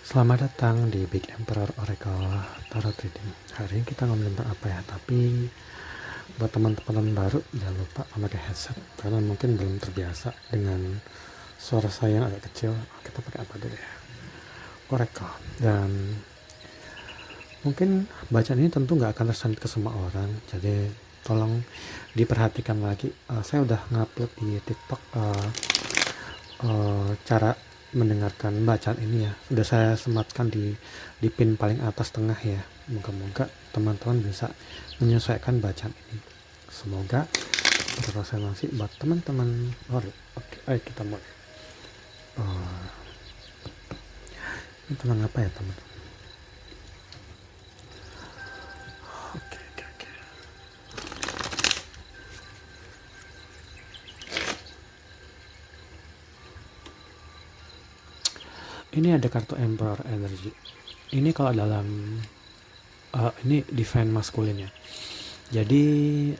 Selamat datang di Big Emperor Oracle Tarot Reading. Hari ini kita ngomongin tentang apa ya? Tapi buat teman-teman baru jangan lupa memakai headset karena mungkin belum terbiasa dengan suara saya yang agak kecil. Kita pakai apa dulu ya? Oracle. Dan mungkin bacaan ini tentu nggak akan tersanjung ke semua orang. Jadi tolong diperhatikan lagi. Saya udah ngupload di TikTok cara mendengarkan bacaan ini ya, sudah saya sematkan di pin paling atas tengah ya. Moga-moga teman-teman bisa menyesuaikan bacaan ini. Semoga berkonsentrasi buat teman-teman. Oke, ayo kita mulai. Ini tentang apa ya teman-teman? Oke. Ini ada kartu Emperor Energy. Ini kalau dalam ini divine maskulin ya. Jadi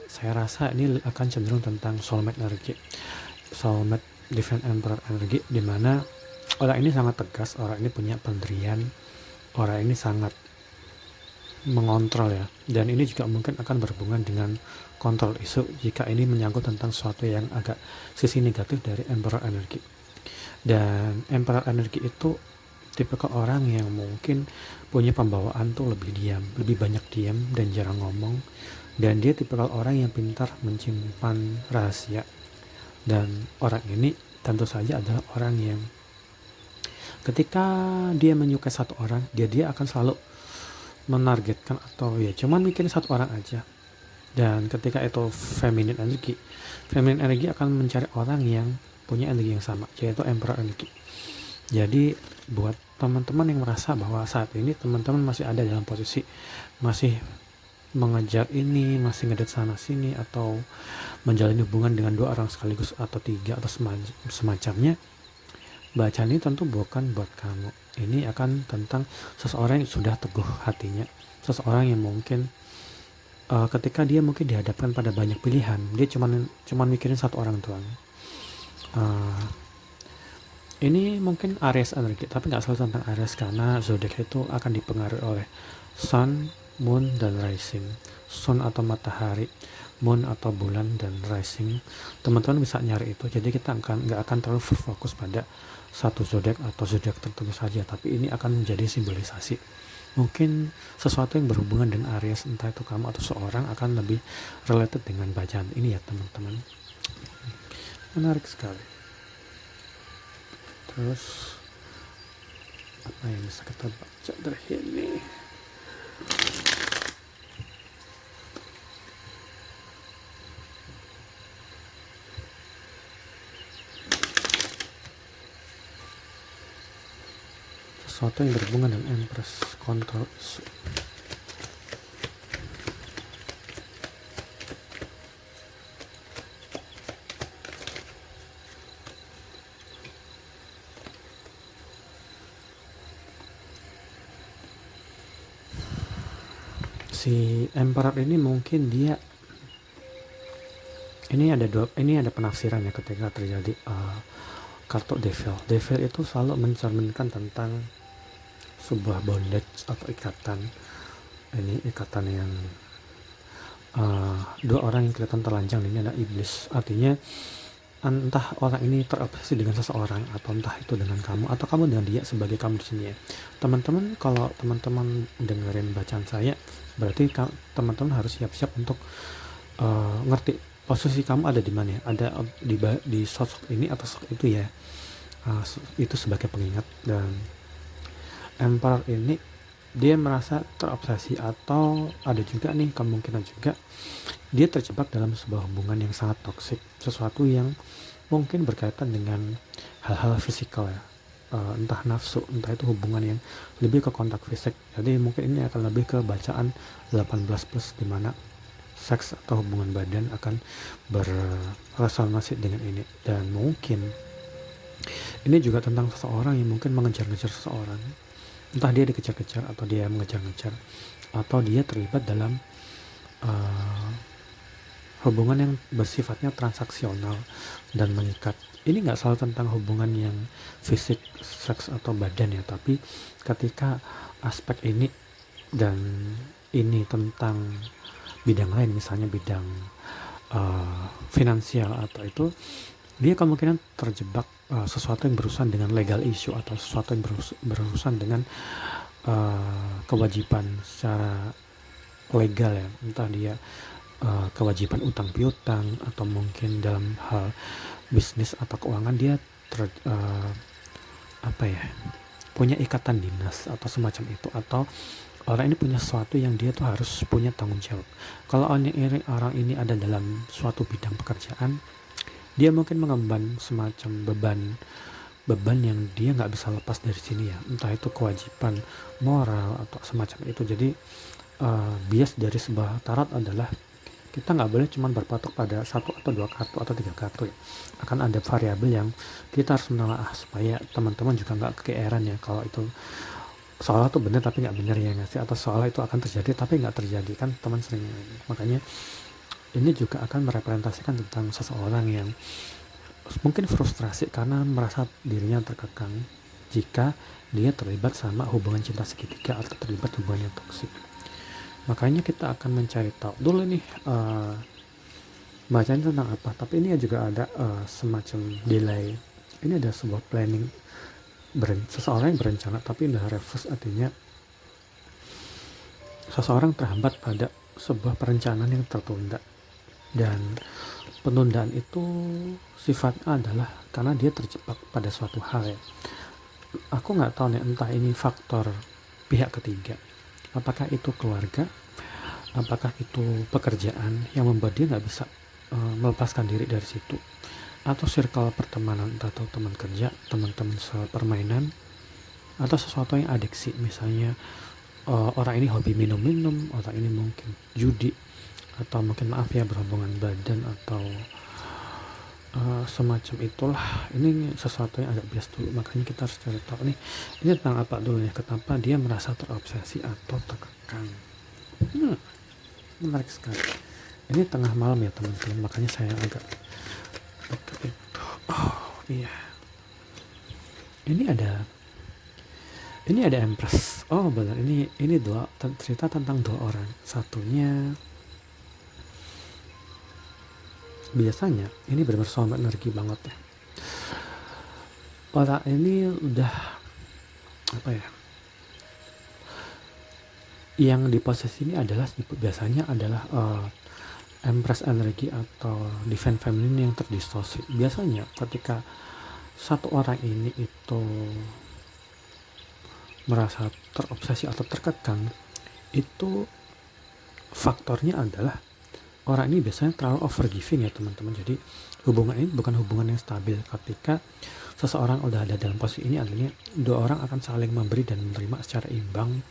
saya rasa ini akan cenderung tentang soulmate energy. Soulmate divine Emperor energy, di mana orang ini sangat tegas, orang ini punya pendirian, orang ini sangat mengontrol ya. Dan ini juga mungkin akan berhubungan dengan kontrol isu jika ini menyangkut tentang sesuatu yang agak sisi negatif dari Emperor energy. Dan Emperor energy itu tipikal orang yang mungkin punya pembawaan tuh lebih diam, lebih banyak diam dan jarang ngomong. Dan dia tipikal orang yang pintar menyimpan rahasia. Dan orang ini tentu saja adalah orang yang ketika dia menyukai satu orang, dia akan selalu menargetkan atau ya cuman mikirin satu orang aja. Dan ketika itu feminine energy akan mencari orang yang punya energi yang sama, yaitu Emperor energy. Jadi buat teman-teman yang merasa bahwa saat ini teman-teman masih ada dalam posisi masih mengejar ini, masih ngedate sana sini, atau menjalin hubungan dengan dua orang sekaligus atau tiga atau semacamnya, bacaan ini tentu bukan buat kamu. Ini akan tentang seseorang yang sudah teguh hatinya, seseorang yang mungkin ketika dia mungkin dihadapkan pada banyak pilihan, dia cuman mikirin satu orang doang. Ini mungkin Aries energi, tapi nggak selalu tentang Aries karena zodiak itu akan dipengaruhi oleh Sun, Moon, dan Rising. Sun atau matahari, Moon atau bulan, dan Rising. Teman-teman bisa nyari itu. Jadi kita nggak akan terlalu berfokus pada satu zodiak atau zodiak tertentu saja, tapi ini akan menjadi simbolisasi. Mungkin sesuatu yang berhubungan dengan Aries, entah itu kamu atau seorang, akan lebih related dengan bacaan ini ya teman-teman. Menarik sekali. Terus apa yang bisa kita baca dari ini? Sesuatu yang berhubungan dengan Empress, kontrol isu. Si Emperor ini mungkin dia ini ada penafsiran ya ketika terjadi kartu Devil itu selalu mencerminkan tentang sebuah bondage atau ikatan. Ini ikatan yang dua orang yang kelihatan terlanjang, ini adalah iblis. Artinya entah orang ini terobsesi dengan seseorang, atau entah itu dengan kamu, atau kamu dengan dia sebagai kamu di sini ya. Teman-teman, kalau teman-teman dengerin bacaan saya, berarti teman-teman harus siap-siap untuk ngerti posisi kamu ada di mana ya, ada di sosok ini atau sosok itu ya. Itu sebagai pengingat. Dan Emperor ini dia merasa terobsesi, atau ada juga nih kemungkinan juga dia terjebak dalam sebuah hubungan yang sangat toksik, sesuatu yang mungkin berkaitan dengan hal-hal fisikal ya, entah nafsu, entah itu hubungan yang lebih ke kontak fisik. Jadi mungkin ini akan lebih ke bacaan 18+, dimana seks atau hubungan badan akan berresonansi dengan ini. Dan mungkin ini juga tentang seseorang yang mungkin mengejar-ngejar seseorang, entah dia dikejar-kejar atau dia mengejar-ngejar, atau dia terlibat dalam hubungan yang bersifatnya transaksional dan mengikat. Ini nggak selalu tentang hubungan yang fisik, seks atau badan ya, tapi ketika aspek ini dan ini tentang bidang lain, misalnya bidang finansial atau itu, dia kemungkinan terjebak sesuatu yang berurusan dengan legal issue atau sesuatu yang berurusan dengan kewajiban secara legal ya, entah dia kewajiban utang piutang atau mungkin dalam hal bisnis atau keuangan dia punya ikatan dinas atau semacam itu, atau orang ini punya sesuatu yang dia tuh harus punya tanggung jawab. Kalau orang ini ada dalam suatu bidang pekerjaan, dia mungkin mengemban semacam beban yang dia nggak bisa lepas dari sini ya, entah itu kewajiban moral atau semacam itu. Jadi bias dari sebuah tarot adalah kita nggak boleh cuma berpatok pada 1 atau 2 kartu atau 3 kartu ya. Akan ada variabel yang kita harus menelaah supaya teman-teman juga nggak kegeeran ya kalau itu seolah itu benar tapi nggak benar ya nggak sih, atau seolah itu akan terjadi tapi nggak terjadi, kan teman sering. Makanya ini juga akan merepresentasikan tentang seseorang yang mungkin frustrasi karena merasa dirinya terkekang jika dia terlibat sama hubungan cinta segitiga atau terlibat hubungan yang toksik. Makanya kita akan mencari tahu dulu nih bacanya tentang apa. Tapi ini juga ada semacam delay. Ini ada sebuah planning seseorang yang berencana tapi udah reverse, artinya seseorang terhambat pada sebuah perencanaan yang tertunda, dan penundaan itu sifatnya adalah karena dia terjebak pada suatu hal ya. Aku nggak tahu nih, entah ini faktor pihak ketiga, apakah itu keluarga, apakah itu pekerjaan yang membuat dia nggak bisa melepaskan diri dari situ, atau circle pertemanan, atau teman kerja, teman-teman sepermainan, atau sesuatu yang adiksi, misalnya orang ini hobi minum-minum, orang ini mungkin judi, atau mungkin berhubungan badan atau semacam itulah. Ini sesuatu yang agak bias dulu, makanya kita harus cari tahu nih ini tentang apa dulu ya, kenapa dia merasa terobsesi atau terkekang. Menarik sekali. Ini tengah malam ya teman-teman, makanya saya agak itu. Iya, ini ada Empress. Oh benar, ini cerita tentang 2 orang. Satunya biasanya ini benar-benar soal energi banget ya. Orang ini udah yang di posisi ini adalah biasanya adalah Empress energi atau Divine Feminine yang terdistorsi. Biasanya ketika satu orang ini itu merasa terobsesi atau terkekang, itu faktornya adalah orang ini biasanya terlalu overgiving ya teman-teman. Jadi hubungan ini bukan hubungan yang stabil. Ketika seseorang udah ada dalam posisi ini, artinya 2 orang akan saling memberi dan menerima secara imbang,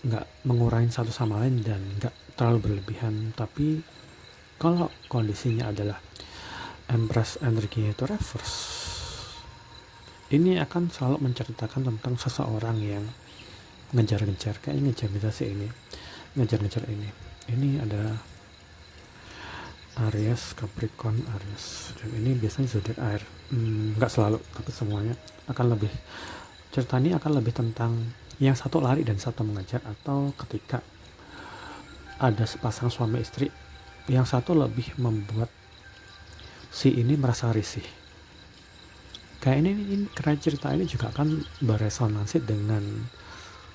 nggak mengurangi satu sama lain dan nggak terlalu berlebihan. Tapi kalau kondisinya adalah Empress energi itu reverse, ini akan selalu menceritakan tentang seseorang yang ngejar-ngejar ini. Ini ada Aries, Capricorn, Aries, dan ini biasanya zodiak air. Nggak selalu, tapi semuanya akan lebih, cerita ini akan lebih tentang yang satu lari dan satu mengejar, atau ketika ada sepasang suami istri, yang satu lebih membuat si ini merasa risih. Kayak ini karena cerita ini juga akan beresonansi dengan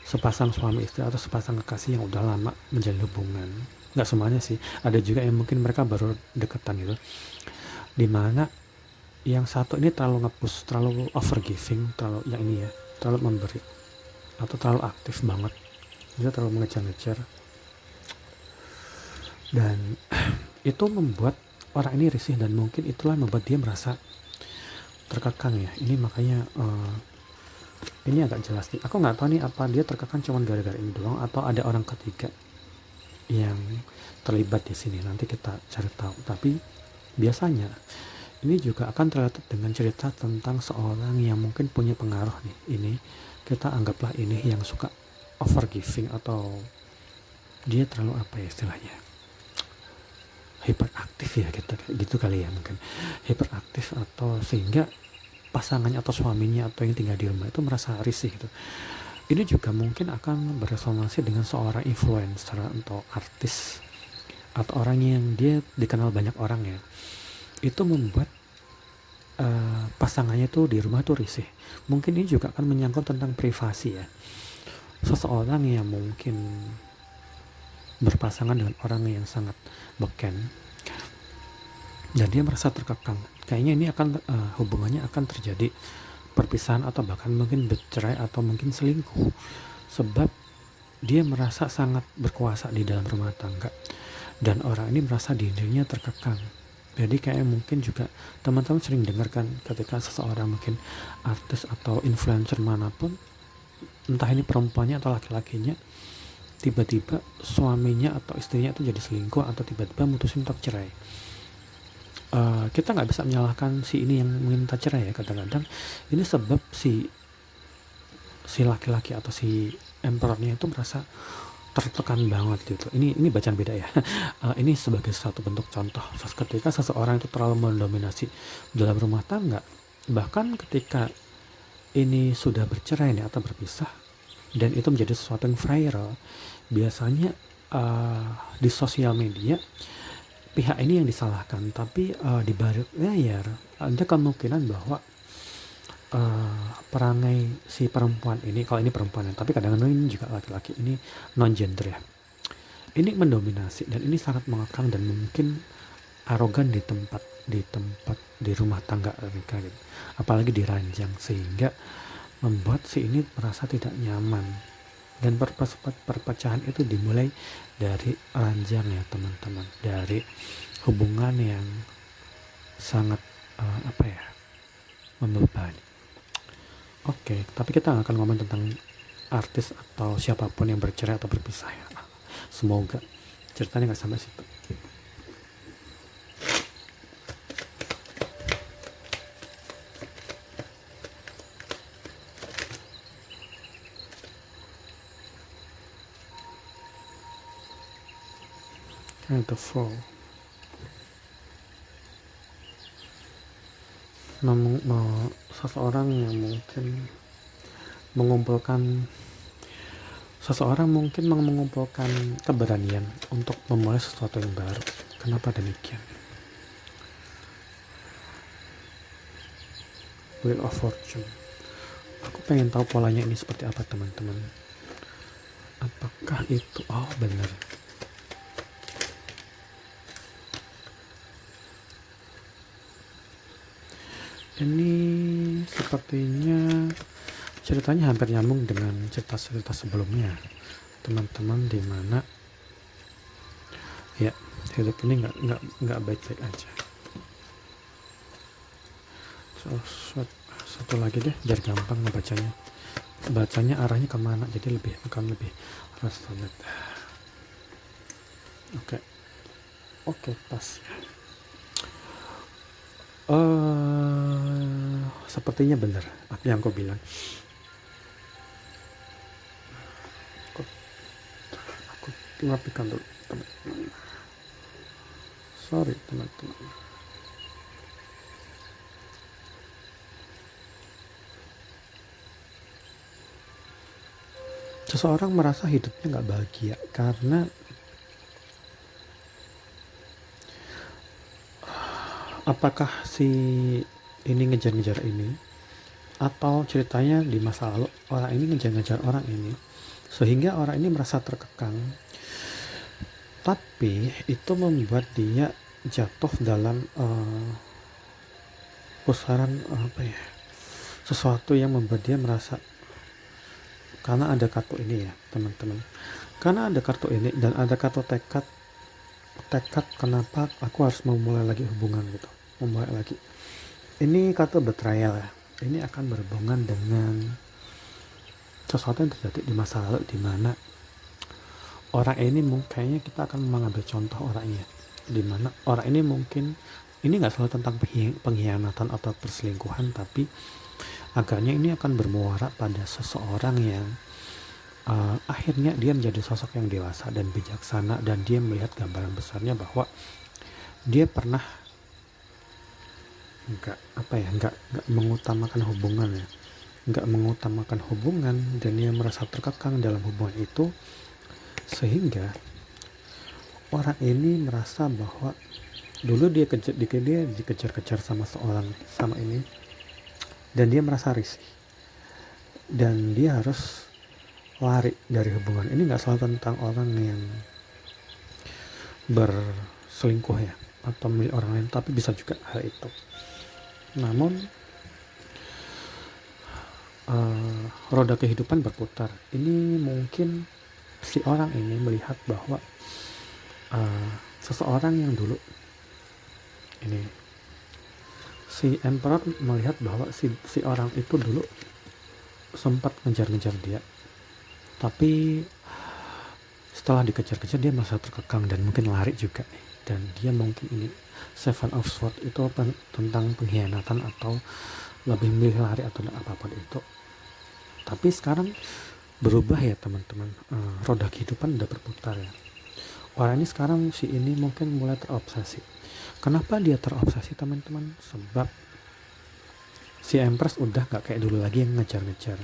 sepasang suami istri atau sepasang kekasih yang udah lama menjalin hubungan. Nggak semuanya sih, ada juga yang mungkin mereka baru deketan gitu, dimana yang satu ini terlalu nge-push, terlalu overgiving, terlalu memberi atau terlalu aktif banget, dia terlalu mengejar-ngejar, dan itu membuat orang ini risih, dan mungkin itulah membuat dia merasa terkekang ya. Ini makanya ini agak jelas nih, aku nggak tahu nih apa dia terkekang cuma gara-gara ini doang atau ada orang ketiga yang terlibat di sini. Nanti kita cari tahu. Tapi biasanya ini juga akan terlihat dengan cerita tentang seorang yang mungkin punya pengaruh nih. Ini kita anggaplah ini yang suka overgiving, atau dia terlalu istilahnya, hiperaktif ya, kita gitu kali ya, mungkin hiperaktif, atau sehingga pasangannya atau suaminya atau yang tinggal di rumah itu merasa risih gitu. Ini juga mungkin akan beresonansi dengan seorang influencer atau artis atau orang yang dia dikenal banyak orang ya. Itu membuat pasangannya tuh di rumah tuh risih. Mungkin ini juga akan menyangkut tentang privasi ya. Seseorang yang mungkin berpasangan dengan orang yang sangat beken dan dia merasa terkekang. Kayaknya ini akan hubungannya akan terjadi perpisahan atau bahkan mungkin bercerai atau mungkin selingkuh. Sebab dia merasa sangat berkuasa di dalam rumah tangga dan orang ini merasa dirinya terkekang. Jadi kayak mungkin juga teman-teman sering dengarkan ketika seseorang mungkin artis atau influencer manapun, entah ini perempuannya atau laki-lakinya, tiba-tiba suaminya atau istrinya itu jadi selingkuh atau tiba-tiba mutusin untuk cerai. Kita nggak bisa menyalahkan si ini yang minta cerai ya, kadang-kadang ini sebab si laki-laki atau si emperornya itu merasa tertekan banget gitu. Ini bacaan beda ya. Ini sebagai satu bentuk contoh ketika seseorang itu terlalu mendominasi dalam rumah tangga, bahkan ketika ini sudah bercerai nih atau berpisah dan itu menjadi sesuatu yang viral, biasanya di sosial media pihak ini yang disalahkan, tapi di balik layar ada kemungkinan bahwa perangai si perempuan ini, kalau ini perempuan ya, tapi kadang-kadang ini juga laki-laki, ini non gender ya, ini mendominasi dan ini sangat mengekang dan mungkin arogan di tempat di rumah tangga mereka gitu, apalagi di ranjang, sehingga membuat si ini merasa tidak nyaman. Dan perpecahan itu dimulai dari ranjang ya teman-teman, dari hubungan yang sangat membebani. Oke, tapi kita nggak akan ngomong tentang artis atau siapapun yang bercerai atau berpisah ya. Semoga ceritanya nggak sampai situ. The fall. Seseorang yang mungkin mengumpulkan keberanian untuk memulai sesuatu yang baru. Kenapa demikian? Wheel of Fortune. Aku pengen tahu polanya ini seperti apa teman-teman. Apakah itu? Oh benar. Ini sepertinya ceritanya hampir nyambung dengan cerita-cerita sebelumnya teman-teman, di mana ya hidup ini nggak baik-baik aja. Satu lagi deh biar gampang bacanya arahnya kemana, jadi akan lebih resonate. Oke, pas. Sepertinya benar apa yang aku bilang. Aku rapikan dulu teman-teman. Sorry teman-teman. Seseorang merasa hidupnya nggak bahagia karena apakah si ini ngejar-ngejar ini, atau ceritanya di masa lalu orang ini ngejar-ngejar orang ini sehingga orang ini merasa terkekang, tapi itu membuat dia jatuh dalam pusaran sesuatu yang membuat dia merasa, karena ada kartu ini ya teman-teman, karena ada kartu ini dan ada kartu tekad kenapa aku harus memulai lagi hubungan gitu, memulai lagi. Ini kartu betrayal ya. Ini akan berhubungan dengan sesuatu yang terjadi di masa lalu, di mana orang ini kayaknya kita akan mengambil contoh orangnya, di mana orang ini mungkin ini nggak selalu tentang pengkhianatan atau perselingkuhan, tapi agaknya ini akan bermuara pada seseorang yang akhirnya dia menjadi sosok yang dewasa dan bijaksana, dan dia melihat gambaran besarnya bahwa dia pernah nggak mengutamakan hubungan ya, nggak mengutamakan hubungan, dan dia merasa terkekang dalam hubungan itu, sehingga orang ini merasa bahwa dulu dia dikejar-kejar sama ini, dan dia merasa risih, dan dia harus lari dari hubungan ini. Nggak selalu tentang orang yang berselingkuh ya, atau milik orang lain, tapi bisa juga hal itu. Namun roda kehidupan berputar. Ini mungkin si orang ini melihat bahwa seseorang yang dulu ini, si emperor melihat bahwa si orang itu dulu sempat ngejar-ngejar dia, tapi setelah dikejar-kejar dia merasa terkekang dan mungkin lari juga nih. Dan dia mungkin ini Seven of Swords itu tentang pengkhianatan, atau lebih milih lari atau apapun itu. Tapi sekarang berubah ya teman-teman, roda kehidupan udah berputar ya. Orang ini sekarang, si ini mungkin mulai terobsesi. Kenapa dia terobsesi teman-teman? Sebab si Empress udah gak kayak dulu lagi yang ngejar-ngejar.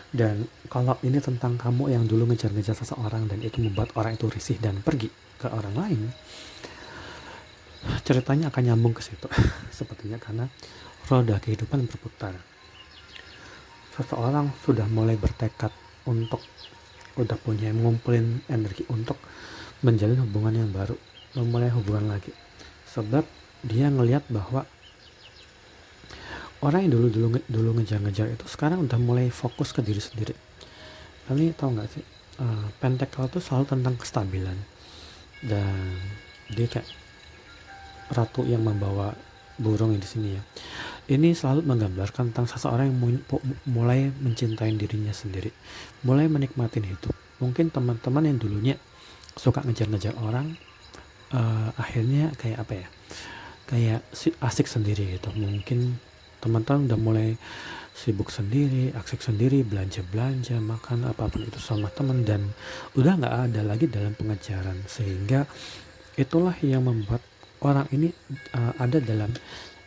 Dan kalau ini tentang kamu yang dulu ngejar-ngejar seseorang dan itu membuat orang itu risih dan pergi ke orang lain, ceritanya akan nyambung ke situ sepertinya, karena roda kehidupan berputar. Seseorang sudah mulai bertekad untuk, udah punya ngumpulin energi untuk menjalin hubungan yang baru, memulai hubungan lagi. Sebab dia ngelihat bahwa orang yang dulu ngejar-ngejar itu sekarang udah mulai fokus ke diri sendiri. Kalian tahu nggak sih, Pentacle itu selalu tentang kestabilan, dan dia kayak ratu yang membawa burung di sini ya. Ini selalu menggambarkan tentang seseorang yang mulai mencintai dirinya sendiri, mulai menikmatin hidup. Mungkin teman-teman yang dulunya suka ngejar-ngejar orang, akhirnya kayak apa ya, kayak asik sendiri gitu. Mungkin teman-teman udah mulai sibuk sendiri, asik sendiri, belanja-belanja, makan apapun itu sama teman, dan udah nggak ada lagi dalam pengejaran. Sehingga itulah yang membuat orang ini ada dalam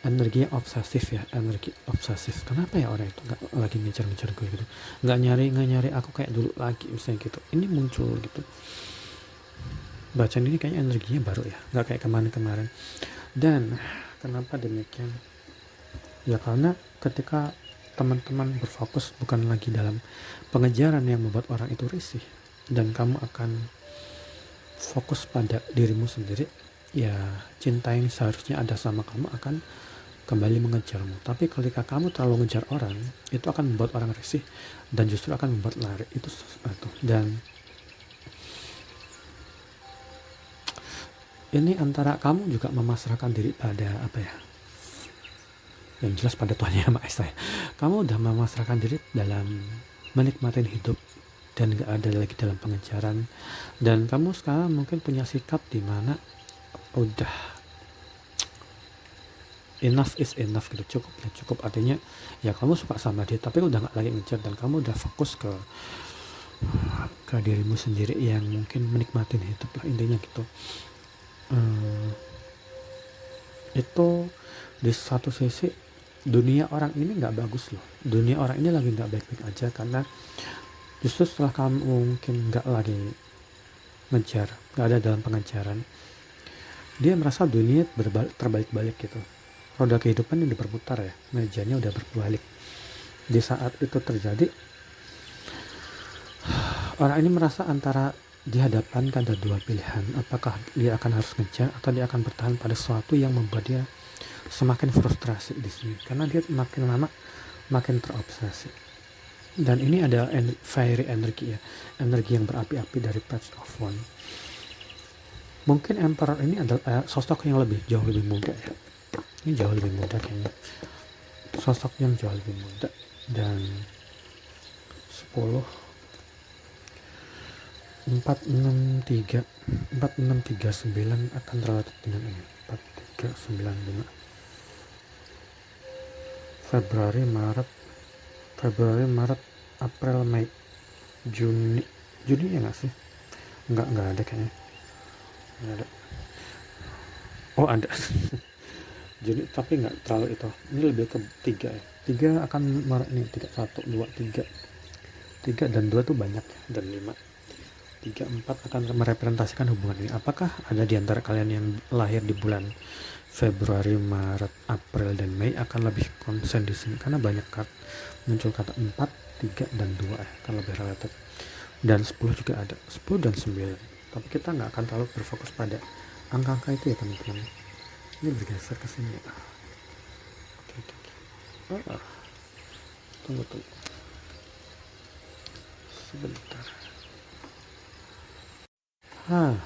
energi obsesif ya, energi obsesif. Kenapa ya orang itu nggak lagi ngejar-ngejar gue gitu, nggak nyari aku kayak dulu lagi misalnya gitu. Ini muncul gitu. Bacaan ini kayaknya energinya baru ya, nggak kayak kemarin-kemarin. Dan kenapa demikian? Ya karena ketika teman-teman berfokus bukan lagi dalam pengejaran yang membuat orang itu risih, dan kamu akan fokus pada dirimu sendiri, ya cinta yang seharusnya ada sama kamu akan kembali mengejarmu. Tapi ketika kamu terlalu ngejar orang, itu akan membuat orang risih dan justru akan membuat lari. Itu sesuatu. Dan ini antara kamu juga memasrahkan diri pada apa ya, yang jelas pada Tuhan Yang Maha Esa. Kamu udah memasrahkan diri dalam menikmati hidup dan gak ada lagi dalam pengejaran. Dan kamu sekarang mungkin punya sikap di mana udah enough is enough gitu, cukup. Artinya ya kamu suka sama dia tapi udah gak lagi ngejar, dan kamu udah fokus ke dirimu sendiri yang mungkin menikmatin hidup lah, intinya gitu. Itu di satu sisi dunia orang ini nggak bagus loh, dunia orang ini lagi nggak baik-baik aja, karena justru setelah kamu mungkin nggak lagi ngejar, nggak ada dalam pengejaran, dia merasa dunia terbalik-balik gitu. Roda kehidupan yang berputar ya, mejanya udah berbalik. Di saat itu terjadi, orang ini merasa antara dihadapkan ada dua pilihan. Apakah dia akan harus ngejar atau dia akan bertahan pada sesuatu yang membuat dia semakin frustrasi di sini, karena dia makin lama makin terobsesi. Dan ini ada fiery energi ya, energi yang berapi-api dari Page of Wands. Mungkin Emperor ini adalah sosok yang jauh lebih muda ya. Ini jauh lebih muda kayaknya, sosok yang jauh lebih muda. Dan 10 4639 akan relatif dengan ini. 4395 Februari, Maret, April, Mei, Juni ya nggak sih? Nggak ada kayaknya. Nggak ada. Oh ada. Jadi tapi nggak terlalu itu, ini lebih ke tiga ya, tiga akan ini tiga, satu dua tiga, tiga dan dua tuh banyak ya, dan lima, tiga empat akan merepresentasikan hubungan ini. Apakah ada di antara kalian yang lahir di bulan Februari, Maret, April, dan Mei akan lebih konsen di sini karena banyak muncul kata 4, 3, dan 2 ya, kan lebih relatif. Dan 10 juga ada, 10 dan 9. Tapi kita nggak akan terlalu berfokus pada angka-angka itu ya teman-teman. Ini bergeser ke sini. Oke, oke. Tunggu sebentar.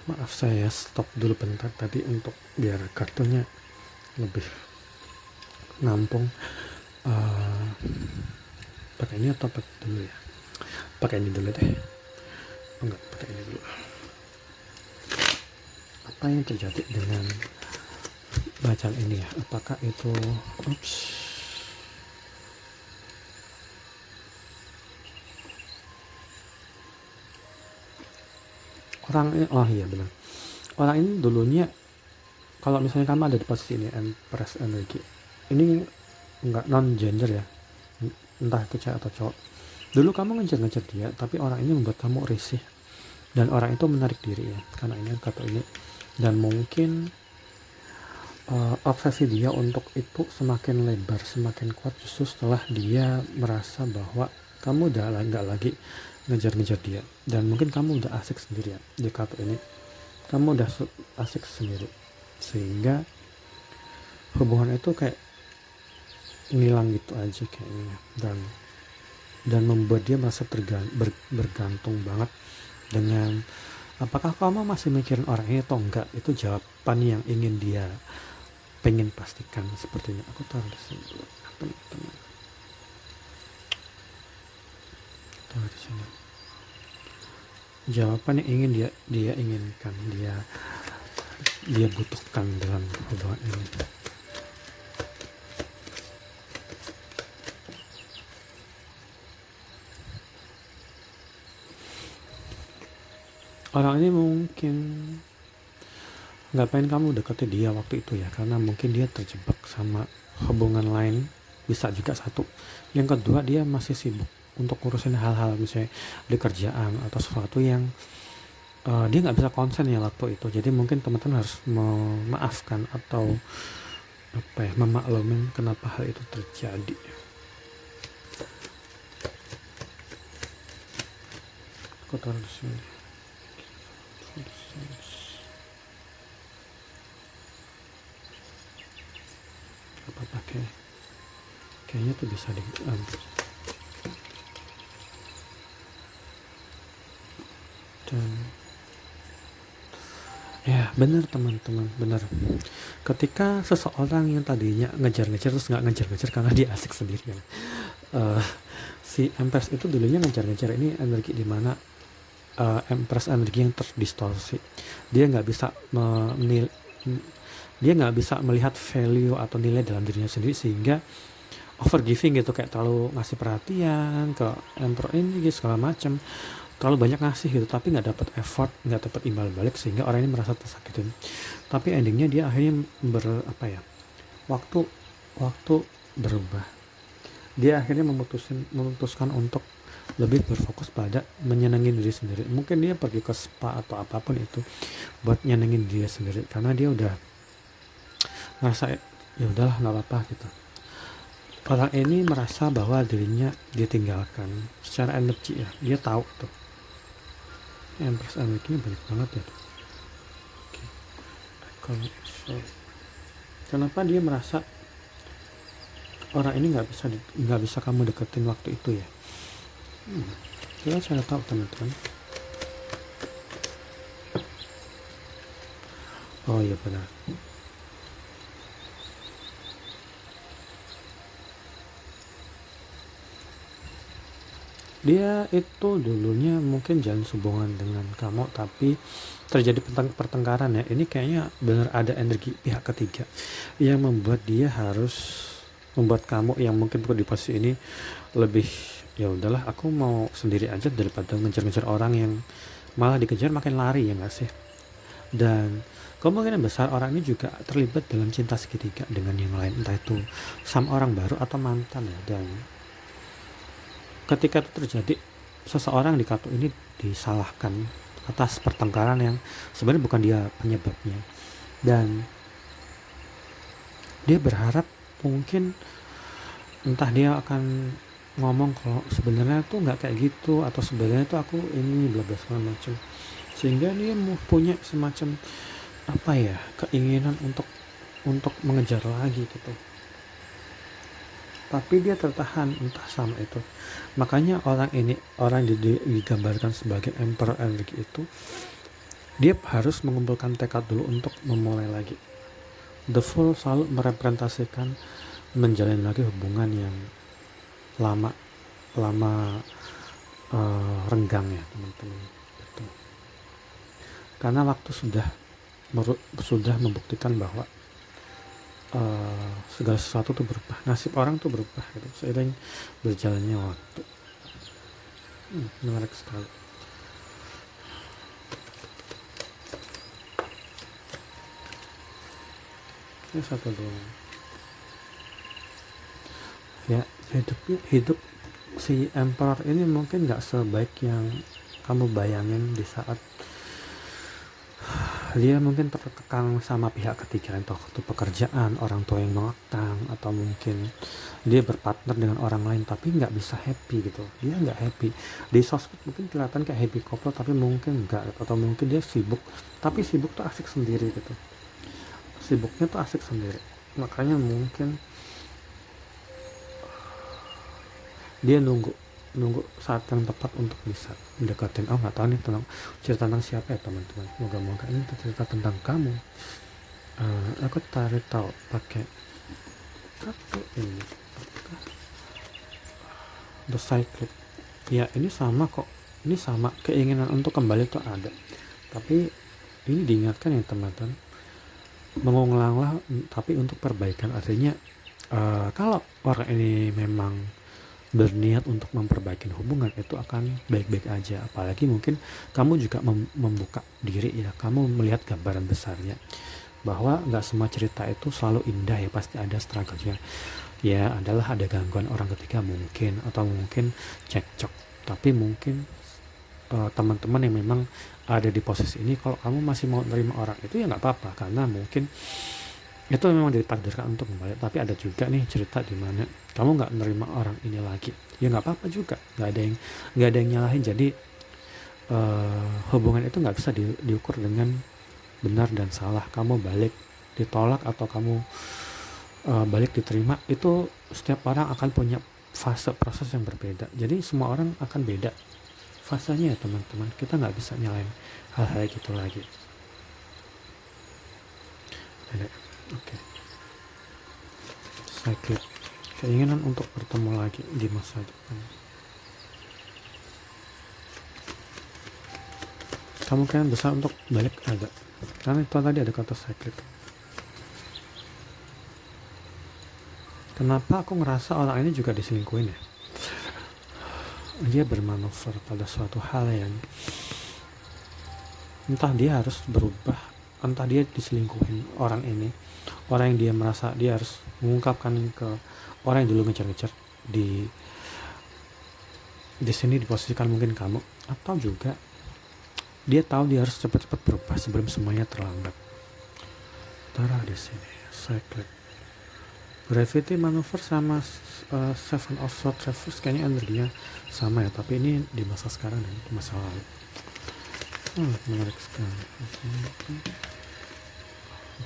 Maaf saya stop dulu bentar tadi untuk biar kartunya lebih nampung. Pakai ini atau pakai dulu ya? Pakai ini dulu deh. Enggak, pakai ini dulu. Apa yang terjadi dengan bacaan ini ya? Apakah itu orang ini, oh iya benar, orang ini dulunya kalau misalnya kamu ada di posisi ini, Empress energi ini enggak non gender ya, entah itu cewek atau cowok, dulu kamu ngejar-ngejar dia tapi orang ini membuat kamu risih dan orang itu menarik diri ya, karena ini kata ini, dan mungkin obsesi dia untuk itu semakin lebar, semakin kuat justru setelah dia merasa bahwa kamu udah nggak lagi ngejar-ngejar dia, dan mungkin kamu udah asik sendiri ya di kartu ini, kamu udah asik sendiri sehingga hubungan itu kayak ngilang gitu aja kayaknya, dan membuat dia merasa bergantung banget dengan apakah kamu masih mikirin orang ini atau enggak. Itu jawaban yang ingin dia pengen pastikan sepertinya. Aku taruh di sini dulu teman-teman, taruh di sini jawaban yang ingin dia inginkan, dia butuhkan dalam hubungan ini. Orang ini mungkin nggak pengen kamu deketi dia waktu itu ya, karena mungkin dia terjebak sama hubungan lain, bisa juga satu. Yang kedua, dia masih sibuk untuk ngurusin hal-hal misalnya di kerjaan atau sesuatu yang dia nggak bisa konsen ya waktu itu. Jadi mungkin teman-teman harus memaafkan atau memaklumin kenapa hal itu terjadi. Aku taruh di sini. Apa pakai? Kayaknya tuh bisa diambil. Dan ya benar teman-teman, benar. Ketika seseorang yang tadinya ngejar-ngejar terus nggak ngejar-ngejar karena dia asik sendirian, si Empress itu dulunya ngejar-ngejar, ini energi dimana Empress energi yang terdistorsi. Dia nggak bisa melihat value atau nilai dalam dirinya sendiri sehingga overgiving gitu, kayak terlalu ngasih perhatian ke Emperor ini segala macam, terlalu banyak ngasih gitu tapi nggak dapat effort, nggak dapat imbal balik sehingga orang ini merasa tersakitin. Tapi endingnya dia akhirnya waktu berubah, dia akhirnya memutuskan untuk lebih berfokus pada menyenangin diri sendiri. Mungkin dia pergi ke spa atau apapun itu buat nyenengin diri sendiri karena dia udah ngerasa ya udahlah nggak apa-apa gitu. Orang ini merasa bahwa dirinya ditinggalkan secara energi ya, dia tahu tuh Empress energinya banyak banget ya tuh. Kenapa dia merasa orang ini nggak bisa kamu deketin waktu itu ya? Kita saya tahu teman-teman. Oh iya benar. Dia itu dulunya mungkin jalan hubungan dengan kamu tapi terjadi pertengkaran ya. Ini kayaknya benar ada energi pihak ketiga yang membuat dia harus membuat kamu yang mungkin di posisi ini lebih ya udahlah aku mau sendiri aja daripada ngejar-ngejar orang yang malah dikejar makin lari ya nggak sih. Dan Kemungkinan besar orang ini juga terlibat dalam cinta segitiga dengan yang lain, entah itu sama orang baru atau mantan ya. Dan ketika itu terjadi, seseorang di kartu ini disalahkan atas pertengkaran yang sebenarnya bukan dia penyebabnya, dan dia berharap mungkin entah dia akan ngomong kalau sebenarnya tuh nggak kayak gitu, atau sebenarnya tuh aku ini bla bla segala macam, sehingga dia mau punya semacam apa ya, keinginan untuk mengejar lagi gitu, tapi dia tertahan entah sama itu. Makanya orang digambarkan sebagai emperor energi itu, dia harus mengumpulkan tekad dulu untuk memulai lagi. The Fool selalu merepresentasikan menjalin lagi hubungan yang lama renggang ya teman-teman. Betul. Karena waktu sudah membuktikan bahwa segala sesuatu tuh berubah, nasib orang tuh berubah gitu seiring berjalannya waktu. Menarik sekali. Ini satu doang ya. Hidup si emperor ini mungkin gak sebaik yang kamu bayangin di saat dia mungkin terkekang sama pihak ketiga, entah itu pekerjaan, orang tua yang mengekang, atau mungkin dia berpartner dengan orang lain tapi nggak bisa happy gitu. Dia nggak happy di sosmed, mungkin kelihatan kayak happy couple tapi mungkin enggak, atau mungkin dia sibuk tapi sibuk tuh asik sendiri gitu, sibuknya tuh asik sendiri. Makanya mungkin dia nunggu saat yang tepat untuk bisa mendekatin. Nggak tahu nih cerita tentang siapa ya teman-teman, moga-moga ini cerita tentang kamu. Aku tarik tahu pakai kartu ini, The Cyclic ya. Ini sama kok, ini sama, keinginan untuk kembali tuh ada, tapi ini diingatkan ya teman-teman, mengulanglah tapi untuk perbaikan. Artinya kalau orang ini memang berniat untuk memperbaiki hubungan, itu akan baik-baik aja. Apalagi mungkin kamu juga membuka diri ya, kamu melihat gambaran besarnya bahwa nggak semua cerita itu selalu indah ya, pasti ada struggle-nya ya. Adalah ada gangguan orang ketiga mungkin, atau mungkin cekcok, tapi mungkin teman-teman yang memang ada di posisi ini, kalau kamu masih mau nerima orang itu ya nggak apa-apa, karena mungkin itu memang ditakdirkan untuk kembali. Tapi ada juga nih cerita di mana kamu nggak nerima orang ini lagi, ya nggak apa-apa juga, nggak ada yang nyalahin. Jadi hubungan itu nggak bisa diukur dengan benar dan salah. Kamu balik ditolak atau kamu balik diterima, itu setiap orang akan punya fase proses yang berbeda. Jadi semua orang akan beda fasenya ya teman-teman. Kita nggak bisa nyalain hal-hal gitu lagi. Oke. Cyclic, keinginan untuk bertemu lagi di masa depan. Kemungkinan besar untuk balik ada, karena itu tadi ada kata cyclic. Kenapa aku ngerasa orang ini juga diselingkuhin ya? Dia bermanuver pada suatu hal yang entah dia harus berubah, entah dia diselingkuhin orang ini, orang yang dia merasa dia harus mengungkapkan ke orang yang dulu ngejar-ngejar. Di sini diposisikan mungkin kamu, atau juga dia tahu dia harus cepat-cepat berubah sebelum semuanya terlambat. Taruh di sini cyclic. Gravity maneuver sama Seven of Swords Reverse kayaknya energinya sama ya, tapi ini di masa sekarang dan di masa lalu. Menarik sekali.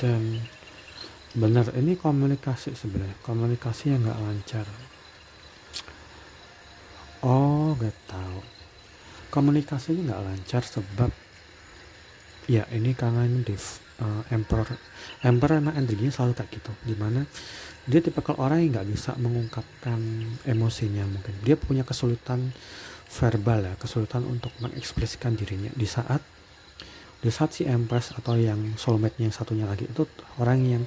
Dan benar, ini komunikasi sebenarnya, komunikasi yang nggak lancar. Gak tahu, komunikasi ini nggak lancar sebab ya ini karena ini emperor emang energinya selalu kayak gitu, dimana dia tipikal orang yang nggak bisa mengungkapkan emosinya. Mungkin dia punya kesulitan verbal ya, kesulitan untuk mengekspresikan dirinya. Di saat si Empress atau yang soulmate-nya yang satunya lagi itu orang yang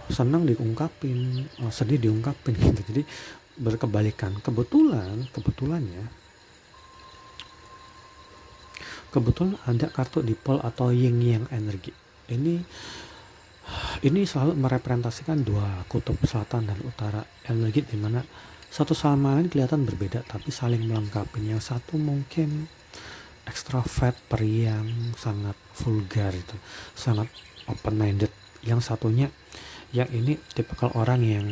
senang diungkapin, sedih diungkapin gitu. Jadi berkebalikan. Kebetulan ada kartu dipol atau yin yang energi. Ini ini selalu merepresentasikan dua kutub selatan dan utara energi, di mana satu sama lain kelihatan berbeda tapi saling melengkapi. Yang satu mungkin ekstrovert, periang, sangat vulgar itu, sangat open minded. Yang satunya, yang ini tipikal orang yang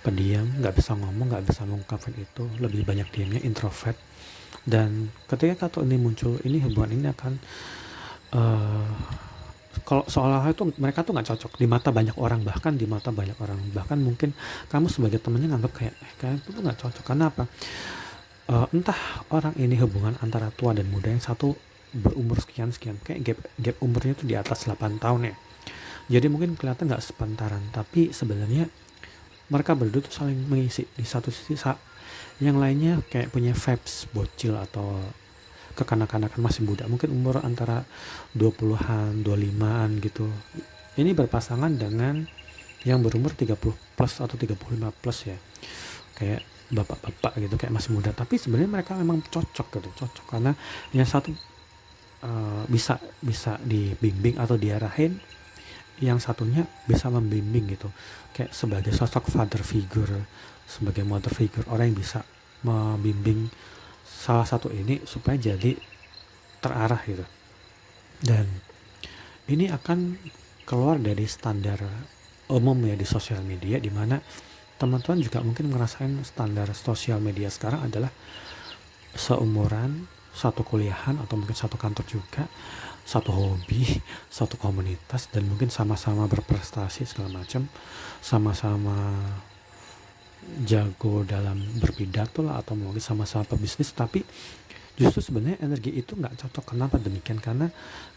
pendiam, nggak bisa ngomong, nggak bisa mengungkapkan itu, lebih banyak diamnya, introvert. Dan ketika satu ini muncul, ini hubungan ini akan kalau seolah-olah itu mereka tuh nggak cocok di mata banyak orang, bahkan mungkin kamu sebagai temennya nganggap kayak kalian tuh nggak cocok. Karena apa? Entah orang ini hubungan antara tua dan muda, yang satu berumur sekian kayak gap umurnya tuh di atas 8 tahun ya, jadi mungkin kelihatan nggak sepantaran, tapi sebenarnya mereka berdua tuh saling mengisi. Di satu sisi yang lainnya kayak punya vibes bocil atau kekanak-kanakan, masih muda, mungkin umur antara 20-an, 25-an gitu. Ini berpasangan dengan yang berumur 30 plus atau 35 plus ya, kayak bapak-bapak gitu, kayak masih muda, tapi sebenarnya mereka memang cocok gitu, cocok karena yang satu bisa dibimbing atau diarahin, yang satunya bisa membimbing gitu, kayak sebagai sosok father figure, sebagai mother figure, orang yang bisa membimbing salah satu ini supaya jadi terarah gitu. Dan ini akan keluar dari standar umum ya di sosial media, di mana teman-teman juga mungkin ngerasain standar sosial media sekarang adalah seumuran, satu kuliahan atau mungkin satu kantor juga, satu hobi, satu komunitas, dan mungkin sama-sama berprestasi segala macam, sama-sama jago dalam berpidato lah, atau mungkin sama-sama pebisnis. Tapi justru sebenarnya energi itu nggak cocok. Kenapa demikian? Karena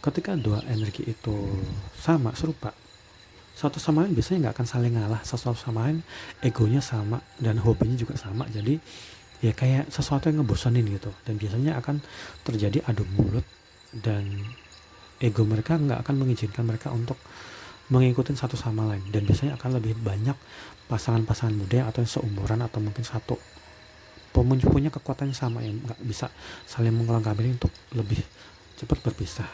ketika dua energi itu sama, serupa, satu sama lain biasanya nggak akan saling ngalah, satu sama lain egonya sama dan hobinya juga sama. Jadi ya kayak sesuatu yang ngebosanin gitu, dan biasanya akan terjadi adu mulut, dan ego mereka nggak akan mengizinkan mereka untuk mengikuti satu sama lain. Dan biasanya akan lebih banyak pasangan-pasangan muda atau yang seumuran atau mungkin satu punya kekuatan yang sama, yang nggak bisa saling melengkapi untuk lebih cepat berpisah.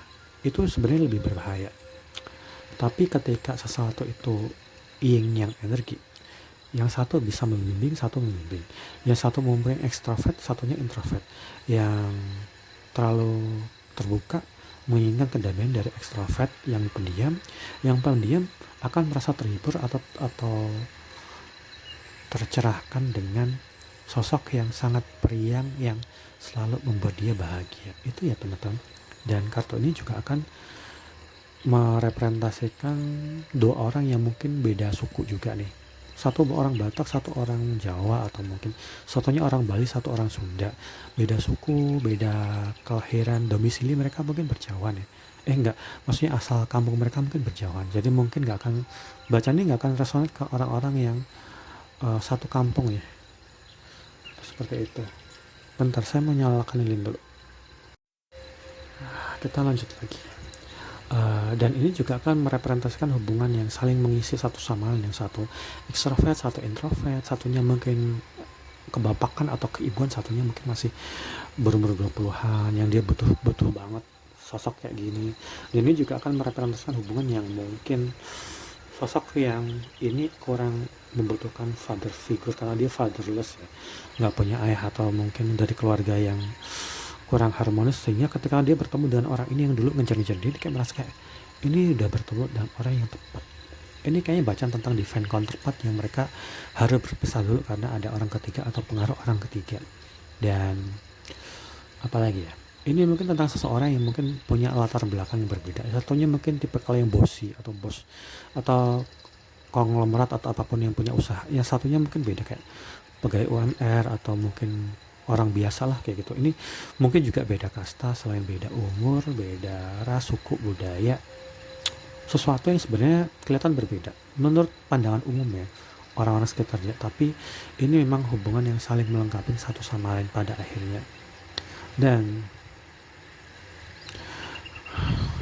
Itu sebenarnya lebih berbahaya. Tapi ketika sesuatu itu yin yang energi, yang satu bisa membimbing, satu membimbing, yang satu mempunyai ekstrovert, satunya introvert, yang terlalu terbuka menginginkan kedamaian dari ekstrovert, yang pendiam akan merasa terhibur atau tercerahkan dengan sosok yang sangat periang yang selalu membuat dia bahagia. Itu ya teman-teman. Dan kartu ini juga akan merepresentasikan dua orang yang mungkin beda suku juga nih. Satu orang Batak, satu orang Jawa, atau mungkin satunya orang Bali, satu orang Sunda. Beda suku, beda kelahiran, domisili mereka mungkin berjauhan ya. Enggak, maksudnya asal kampung mereka mungkin berjauhan. Jadi mungkin bacaan ini nggak akan resonan ke orang-orang yang satu kampung ya, seperti itu. Bentar, saya mau nyalakan lilin dulu. Kita lanjut lagi. Dan ini juga akan merepresentasikan hubungan yang saling mengisi satu sama lain. Yang satu ekstrovert, satu introvert, satunya mungkin kebapakan atau keibuan, satunya mungkin masih berumur 20-an, yang dia betul banget sosok kayak gini. Dan ini juga akan merepresentasikan hubungan yang mungkin sosok yang ini kurang membutuhkan father figure karena dia fatherless ya, nggak punya ayah, atau mungkin dari keluarga yang kurang harmonis, sehingga ketika dia bertemu dengan orang ini yang dulu ngejar-ngejar dia kayak merasa kayak ini udah bertemu dengan orang yang tepat. Ini kayaknya bacaan tentang divine counterpart yang mereka harus berpisah dulu karena ada orang ketiga atau pengaruh orang ketiga. Dan apalagi ya, ini mungkin tentang seseorang yang mungkin punya latar belakang yang berbeda. Satunya mungkin tipe yang bossy atau bos atau konglomerat atau apapun yang punya usaha. Yang satunya mungkin beda, kayak pegawai UMR atau mungkin orang biasa lah kayak gitu. Ini mungkin juga beda kasta, selain beda umur, beda ras, suku, budaya. Sesuatu yang sebenarnya kelihatan berbeda menurut pandangan umum ya, orang-orang sekitarnya. Tapi ini memang hubungan yang saling melengkapi satu sama lain pada akhirnya. Dan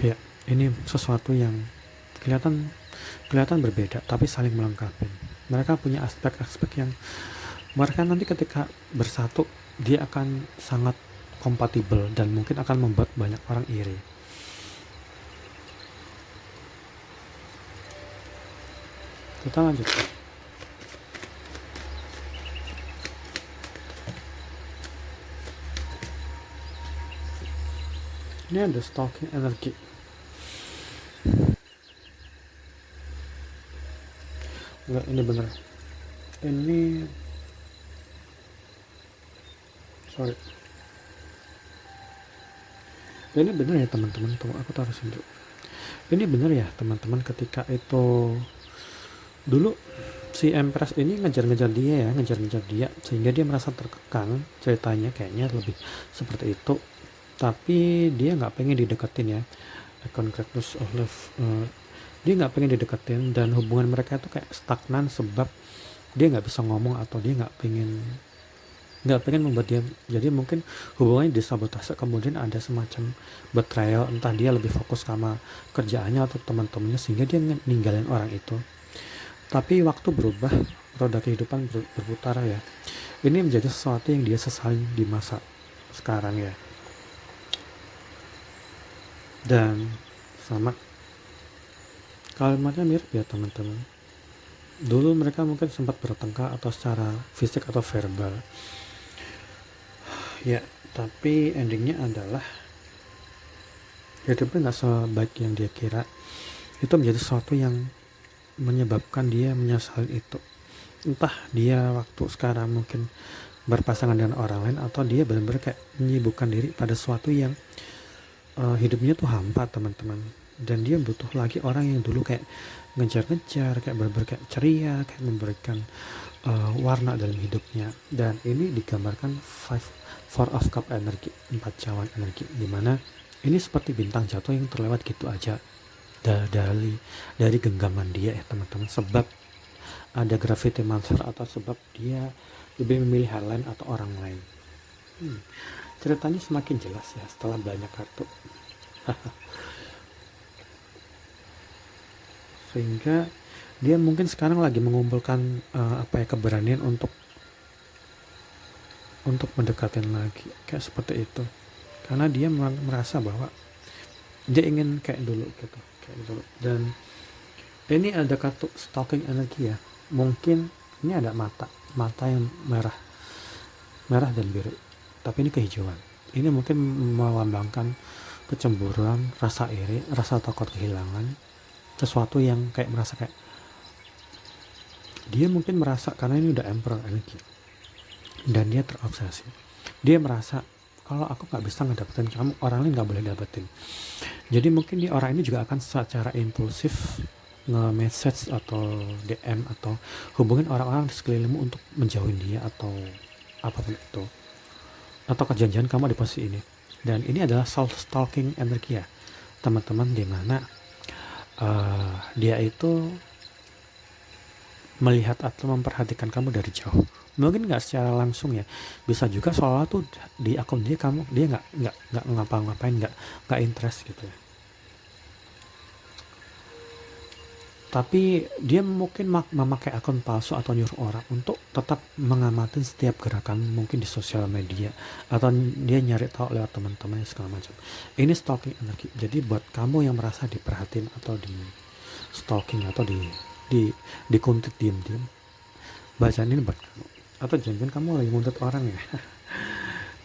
ya, ini sesuatu yang kelihatan berbeda tapi saling melengkapi. Mereka punya aspek-aspek yang mereka nanti ketika bersatu dia akan sangat kompatibel dan mungkin akan membuat banyak orang iri. Kita lanjut. Ini ada stalking energi. Enggak, ini bener. Ini sorry. Ini bener ya teman-teman. Tunggu, aku taruh sini dulu. Ini bener ya teman-teman, ketika itu dulu si Empress ini ngejar-ngejar dia sehingga dia merasa terkekang, ceritanya kayaknya lebih seperti itu. Tapi dia nggak pengen dideketin ya, Concretus of Love. Dia nggak pengen dideketin, dan hubungan mereka itu kayak stagnan sebab dia nggak bisa ngomong, atau dia nggak pengen membuat dia, jadi mungkin hubungannya disabotase. Kemudian ada semacam betrayal, entah dia lebih fokus sama kerjaannya atau teman-temannya sehingga dia ninggalin orang itu. Tapi waktu berubah, roda kehidupan berputar ya. Ini menjadi sesuatu yang dia sesali di masa sekarang ya. Dan sama kalimatnya mirip ya teman-teman. Dulu mereka mungkin sempat bertengkar atau secara fisik atau verbal ya, tapi endingnya adalah hidupnya nggak sebaik yang dia kira. Itu menjadi sesuatu yang menyebabkan dia menyesali itu. Entah dia waktu sekarang mungkin berpasangan dengan orang lain, atau dia benar-benar kayak menyibukkan diri pada sesuatu yang hidupnya tuh hampa teman-teman, dan dia butuh lagi orang yang dulu kayak ngejar-ngejar, kayak benar-benar kayak ceria, kayak memberikan warna dalam hidupnya. Dan ini digambarkan Four of Cup energi, 4 cawan energi, dimana ini seperti bintang jatuh yang terlewat gitu aja dari genggaman dia ya teman-teman, sebab ada gravity monster, atau sebab dia lebih memilih hal lain atau orang lain. Ceritanya semakin jelas ya setelah banyak kartu. Sehingga dia mungkin sekarang lagi mengumpulkan keberanian untuk mendekatin lagi, kayak seperti itu, karena dia merasa bahwa dia ingin kayak dulu gitu. Dan ini ada kartu stalking energi ya, mungkin ini ada mata yang merah dan biru, tapi ini kehijauan. Ini mungkin melambangkan kecemburuan, rasa iri, rasa takut kehilangan sesuatu, yang kayak merasa kayak dia mungkin merasa, karena ini udah Emperor energi dan dia terobsesi. Dia merasa kalau aku nggak bisa ngedapetin kamu, orang lain nggak boleh dapetin. Jadi mungkin orang ini juga akan secara impulsif nge-message atau DM atau hubungin orang-orang di sekelilingmu untuk menjauhin dia atau apapun itu, atau kejadian kamu di posisi ini. Dan ini adalah self stalking energi ya teman-teman, dimana dia itu melihat atau memperhatikan kamu dari jauh. Mungkin nggak secara langsung ya, bisa juga soalnya tuh di akun dia nggak ngapa-ngapain, nggak interest gitu ya. Tapi dia mungkin memakai akun palsu atau nyuruh orang untuk tetap mengamati setiap gerakan mungkin di sosial media, atau dia nyari tahu lewat teman-temannya segala macam. Ini stalking energi. Jadi buat kamu yang merasa diperhatiin atau di stalking atau dikuntit diam-diam, bacaan ini buat kamu. Atau jangan kamu lagi nguntit orang ya.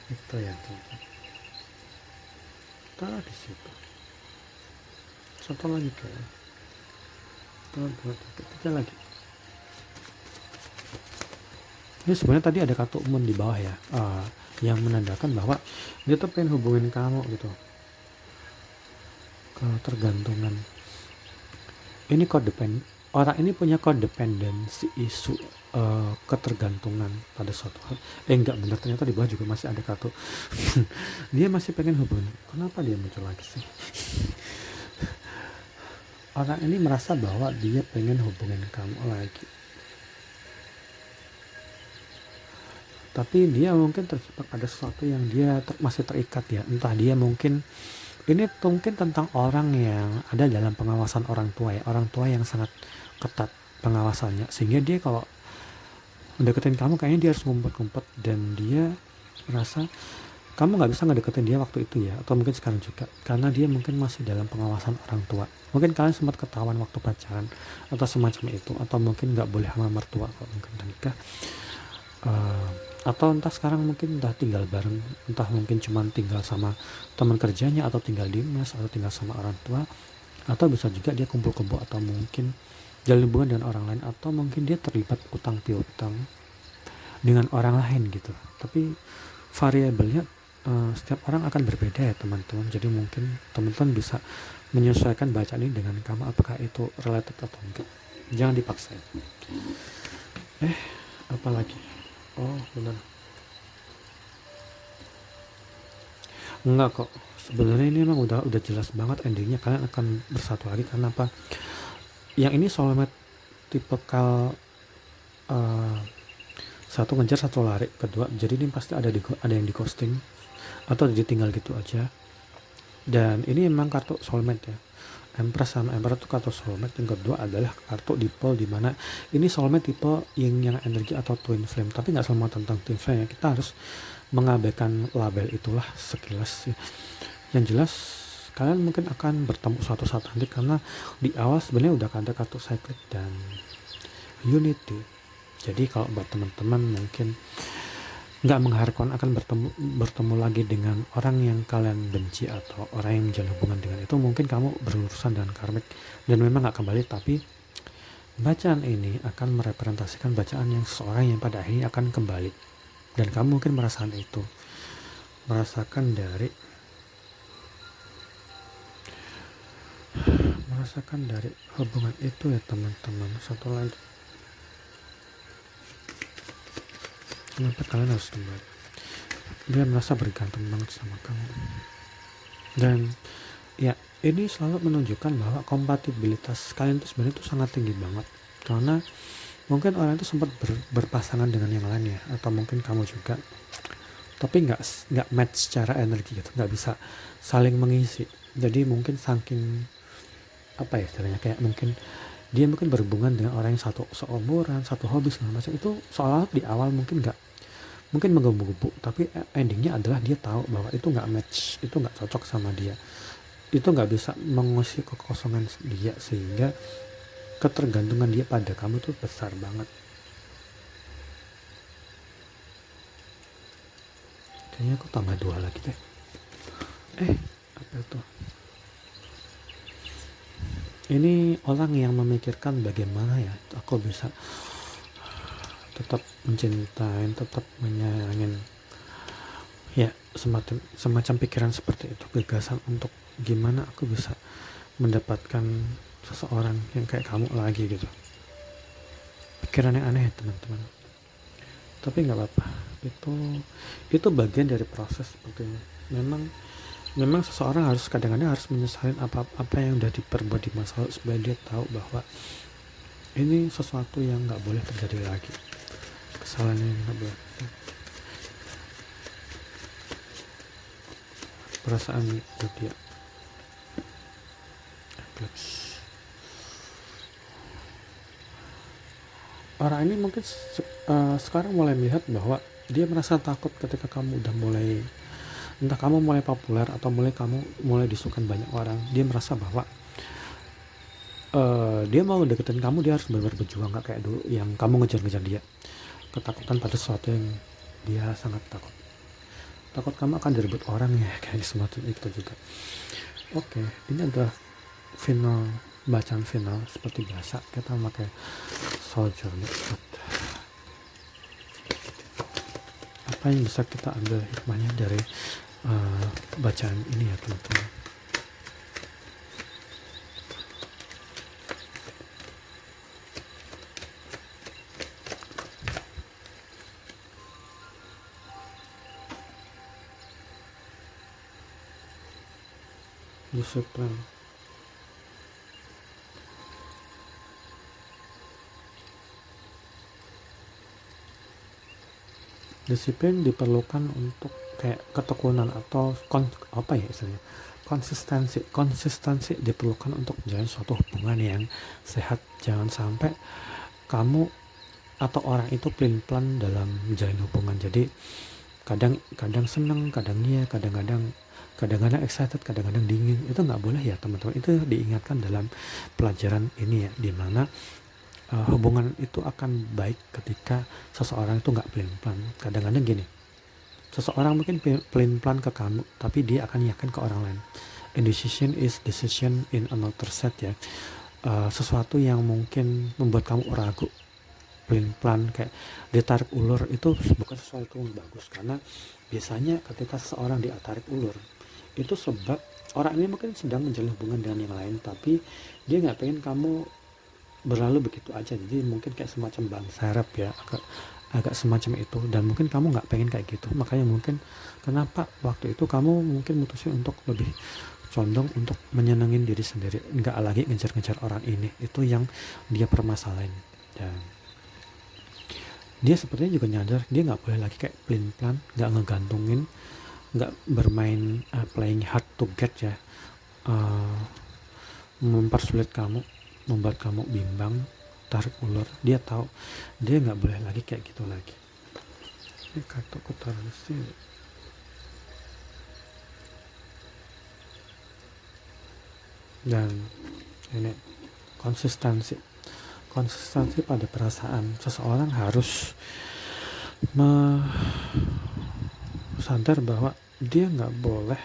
Itu ya teman-teman. Taruh di situ. Satu lagi kayak. Tiga lagi. Ini sebenarnya tadi ada kartu moon di bawah ya, yang menandakan bahwa dia tuh pengen hubungin kamu gitu. Ketergantungan. Ini orang ini punya codependency, isu ketergantungan pada suatu hal. Enggak benar, ternyata di bawah juga masih ada kartu. Dia masih pengen hubungin. Kenapa dia muncul lagi sih? Orang ini merasa bahwa dia pengen hubungin kamu lagi, tapi dia mungkin terjebak ada sesuatu yang dia masih terikat ya. Entah dia mungkin tentang orang yang ada dalam pengawasan orang tua ya, orang tua yang sangat ketat pengawasannya, sehingga dia kalau mendeketin kamu kayaknya dia harus ngumpet-ngumpet, dan dia merasa kamu nggak bisa ngedeketin dia waktu itu ya, atau mungkin sekarang juga, karena dia mungkin masih dalam pengawasan orang tua. Mungkin kalian sempat ketahuan waktu pacaran atau semacam itu, atau mungkin nggak boleh sama mertua kalau mungkin udah nikah. Eh, atau entah sekarang mungkin udah tinggal bareng, entah mungkin cuma tinggal sama teman kerjanya, atau tinggal di mes, atau tinggal sama orang tua, atau bisa juga dia kumpul kebo, atau mungkin jalin hubungan dengan orang lain, atau mungkin dia terlibat utang piutang dengan orang lain gitu. Tapi variabelnya setiap orang akan berbeda ya teman-teman, jadi mungkin teman-teman bisa menyesuaikan bacaan ini dengan kamu, apakah itu related atau enggak, jangan dipaksain. Apalagi, oh benar, enggak kok, sebenarnya ini emang udah jelas banget endingnya, kalian akan bersatu lagi. Karena apa? Yang ini soulmate tipikal satu ngejar satu lari, kedua jadi ini pasti ada yang di ghosting atau ditinggal gitu aja. Dan ini memang kartu soulmate ya, Empress sama Emperor itu kartu soulmate. Yang kedua adalah kartu dipol, dimana ini soulmate tipe yang energi atau twin flame, tapi nggak semua tentang twin flame ya, kita harus mengabaikan label itulah sekilas ya. Yang jelas kalian mungkin akan bertemu suatu saat nanti, karena di awal sebenarnya udah ada kartu cyclic dan unity. Jadi kalau buat teman-teman mungkin nggak mengharapkan akan bertemu lagi dengan orang yang kalian benci atau orang yang menjalin hubungan dengan itu, mungkin kamu berurusan dengan karmik dan memang nggak kembali. Tapi bacaan ini akan merepresentasikan bacaan yang seseorang yang pada akhirnya akan kembali, dan kamu mungkin merasakan itu, merasakan dari hubungan itu ya teman-teman. Satu lagi, kenapa kalian harus kembali? Dia merasa bergantung banget sama kamu. Dan ya, ini selalu menunjukkan bahwa kompatibilitas kalian itu sebenarnya itu sangat tinggi banget. Karena mungkin orang itu sempat berpasangan dengan yang lain ya, atau mungkin kamu juga, tapi nggak match secara energi gitu, nggak bisa saling mengisi. Jadi mungkin saking apa ya istilahnya, kayak mungkin dia mungkin berhubungan dengan orang yang satu seumuran, satu hobi segala macam, itu soalnya di awal mungkin menggebu-gebu, tapi endingnya adalah dia tahu bahwa itu nggak match, itu nggak cocok sama dia, itu nggak bisa mengisi kekosongan dia, sehingga ketergantungan dia pada kamu tuh besar banget. Kayaknya aku tambah 2 lagi deh. Apa itu? Ini orang yang memikirkan bagaimana ya aku bisa tetap mencintai, tetap menyayangin, ya semacam pikiran seperti itu, gagasan untuk gimana aku bisa mendapatkan seseorang yang kayak kamu lagi gitu. Pikiran yang aneh ya teman-teman, tapi nggak apa-apa, itu bagian dari proses sebetulnya. Memang seseorang harus kadang-kadang harus menyesalin apa yang udah diperbuat di masa lalu, supaya dia tahu bahwa ini sesuatu yang nggak boleh terjadi lagi, kesalahan yang nggak boleh. Perasaan itu dia orang ini mungkin sekarang mulai melihat bahwa dia merasa takut ketika kamu udah mulai, entah kamu mulai populer atau kamu mulai disukai banyak orang. Dia merasa bahwa dia mau deketin kamu, dia harus benar-benar berjuang, gak kayak dulu yang kamu ngejar-ngejar dia. Ketakutan pada sesuatu yang dia sangat takut kamu akan direbut orang ya, kayak semacam itu juga. Oke, ini adalah bacaan final. Seperti biasa kita pakai soul journey. Apa yang bisa kita ambil hikmahnya dari bacaan ini ya teman-teman? Disiplin. Disiplin diperlukan untuk kayak ketekunan atau apa ya istilahnya, konsistensi diperlukan untuk menjalin suatu hubungan yang sehat. Jangan sampai kamu atau orang itu pelin-pelan dalam menjalin hubungan. Jadi kadang seneng, kadang iya, kadang-kadang excited, kadang-kadang dingin. Itu nggak boleh ya teman-teman. Itu diingatkan dalam pelajaran ini ya, dimana hubungan itu akan baik ketika seseorang itu nggak pelin-pelan. Kadang-kadang gini, seseorang mungkin pelin-pelan ke kamu, tapi dia akan yakin ke orang lain. Indecision is decision in another set ya. Sesuatu yang mungkin membuat kamu ragu, pelin-pelan kayak ditarik ulur, itu bukan sesuatu yang bagus. Karena biasanya ketika seseorang ditarik ulur, itu sebab orang ini mungkin sedang menjalin hubungan dengan yang lain, tapi dia nggak pengen kamu berlalu begitu aja. Jadi mungkin kayak semacam bang serep ya, agak semacam itu, dan mungkin kamu nggak pengen kayak gitu. Makanya mungkin kenapa waktu itu kamu mungkin mutusin untuk lebih condong untuk menyenengin diri sendiri, nggak lagi ngejar-ngejar orang ini. Itu yang dia permasalahin. Dan dia sepertinya juga nyadar dia nggak boleh lagi kayak pelin-pelan, nggak ngegantungin, nggak bermain playing hard to get ya, mempersulit kamu, membuat kamu bimbang, tarik ulur. Dia tahu dia nggak boleh lagi kayak gitu lagi. Ini kartuku taruh di sini. Dan ini konsistensi pada perasaan. Seseorang harus sadar bahwa dia nggak boleh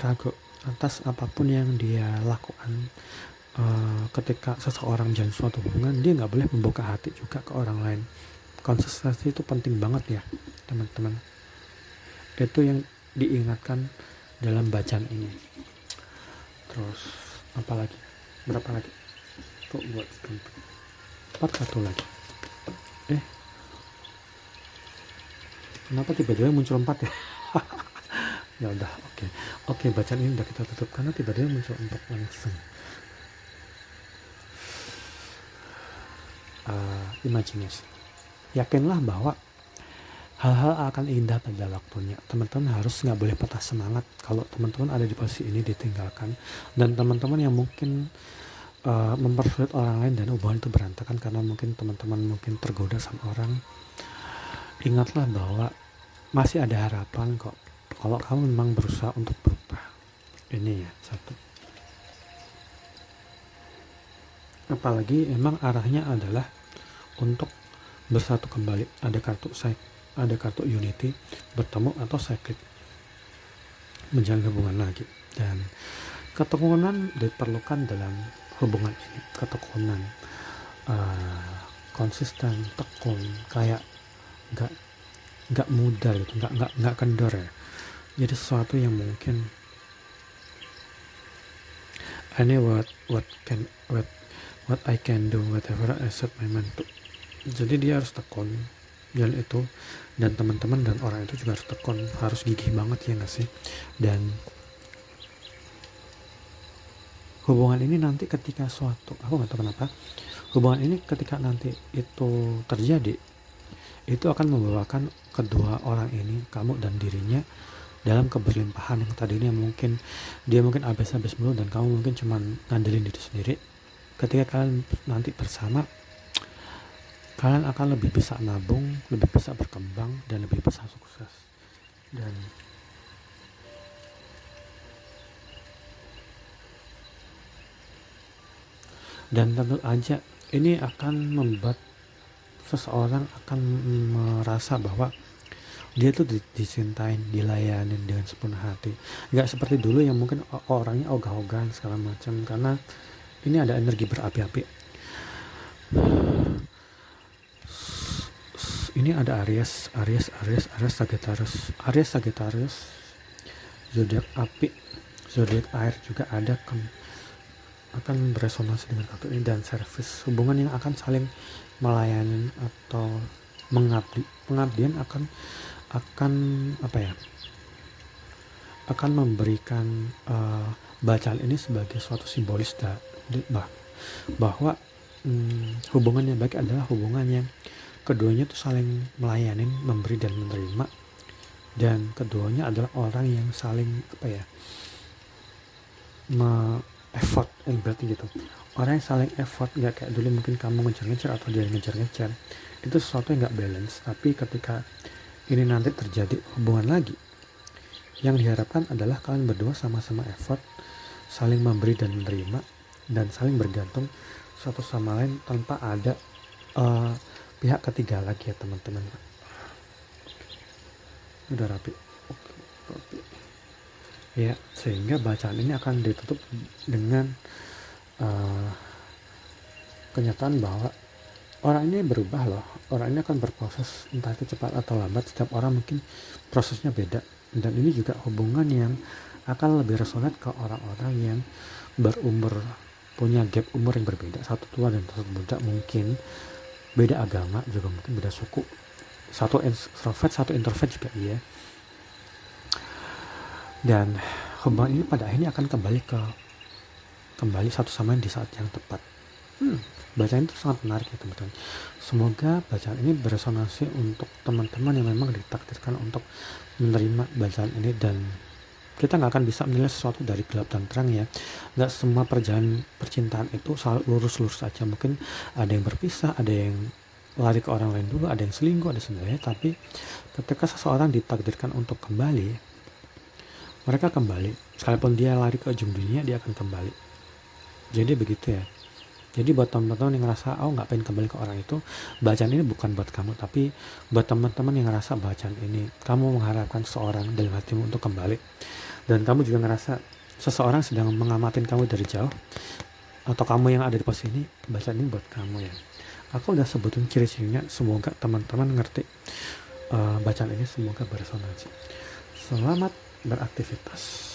ragu atas apapun yang dia lakukan. Ketika seseorang menjalin suatu hubungan, dia nggak boleh membuka hati juga ke orang lain. Konsistensi itu penting banget ya teman-teman. Itu yang diingatkan dalam bacaan ini. Terus apa lagi? Berapa lagi? Tuh buat 41 lagi. Kenapa tiba-tiba muncul 4 ya? Ya udah, oke, bacaan ini udah kita tutup karena tiba-tiba muncul 4 langsung. Imagination. Yakinlah bahwa hal-hal akan indah pada waktunya. Teman-teman harus nggak boleh patah semangat kalau teman-teman ada di posisi ini ditinggalkan, dan teman-teman yang mungkin mempersulit orang lain dan hubungan itu berantakan karena mungkin teman-teman mungkin tergoda sama orang. Ingatlah bahwa masih ada harapan kok kalau kamu memang berusaha untuk berubah. Ini ya, satu. Apalagi emang arahnya adalah untuk bersatu kembali. Ada kartu unity, bertemu atau cyclic, menjalin hubungan lagi. Dan ketekunan diperlukan dalam hubungan ini. Ketekunan, konsisten, tekun, kayak nggak mudah gitu, nggak kendor ya. Jadi sesuatu yang mungkin I know what I can do, whatever I set my mind to. Jadi dia harus tekun jalan itu, dan teman-teman dan orang itu juga harus tekun, harus gigih banget ya nggak sih. Dan hubungan ini nanti ketika aku nggak tahu kenapa, hubungan ini ketika nanti itu terjadi, itu akan membawakan kedua orang ini, kamu dan dirinya, dalam keberlimpahan yang tadinya mungkin dia mungkin habis-habis mulu dan kamu mungkin cuma ngandelin diri sendiri. Ketika kalian nanti bersama, kalian akan lebih bisa nabung, lebih bisa berkembang, dan lebih bisa sukses. Dan tentu aja ini akan membuat seseorang akan merasa bahwa dia tuh dicintain, dilayanin dengan sepenuh hati. Nggak seperti dulu yang mungkin orangnya ogah-ogahan segala macam, karena ini ada energi berapi-api. Ini ada Aries, Sagittarius, zodiak api, zodiak air juga ada, akan beresonansi dengan kartu ini. Dan service, hubungan yang akan saling melayani atau mengabdi. Pengabdian akan memberikan bacaan ini sebagai suatu simbolis bahwa hubungan yang baik adalah hubungan yang keduanya tuh saling melayani, memberi dan menerima, dan keduanya adalah orang yang saling effort, berarti gitu, orang yang saling effort, nggak kayak dulu mungkin kamu ngejar-ngejar atau dia ngejar-ngejar, itu sesuatu yang nggak balance. Tapi ketika ini nanti terjadi hubungan lagi, yang diharapkan adalah kalian berdua sama-sama effort, saling memberi dan menerima, dan saling bergantung satu sama lain tanpa ada pihak ketiga lagi ya teman-teman. Udah rapi. Oke, rapi. Ya, sehingga bacaan ini akan ditutup dengan kenyataan bahwa orang ini berubah loh. Orang ini akan berproses, entah itu cepat atau lambat. Setiap orang mungkin prosesnya beda. Dan ini juga hubungan yang akan lebih resonate ke orang-orang yang berumur, punya gap umur yang berbeda. Satu tua dan satu muda, mungkin beda agama, juga mungkin beda suku. Satu extrovert, satu introvert juga iya. Dan hubungan ini pada akhirnya akan kembali satu sama lain di saat yang tepat. Bacaan itu sangat menarik ya teman-teman. Semoga bacaan ini beresonansi untuk teman-teman yang memang ditakdirkan untuk menerima bacaan ini, dan kita nggak akan bisa menilai sesuatu dari gelap dan terang ya. Nggak semua perjalanan percintaan itu selalu lurus-lurus saja. Mungkin ada yang berpisah, ada yang lari ke orang lain dulu, ada yang selingkuh, ada sebagainya. Tapi ketika seseorang ditakdirkan untuk kembali, mereka kembali. Sekalipun dia lari ke ujung dunia, dia akan kembali. Jadi begitu ya. Jadi buat teman-teman yang ngerasa nggak pengen kembali ke orang itu, bacaan ini bukan buat kamu, tapi buat teman-teman yang ngerasa bacaan ini kamu mengharapkan seorang dalam hatimu untuk kembali, dan kamu juga ngerasa seseorang sedang mengamatin kamu dari jauh, atau kamu yang ada di posisi ini, bacaan ini buat kamu ya. Aku udah sebutin ciri-cirinya, semoga teman-teman ngerti bacaan ini, semoga beresonansi. Selamat beraktivitas.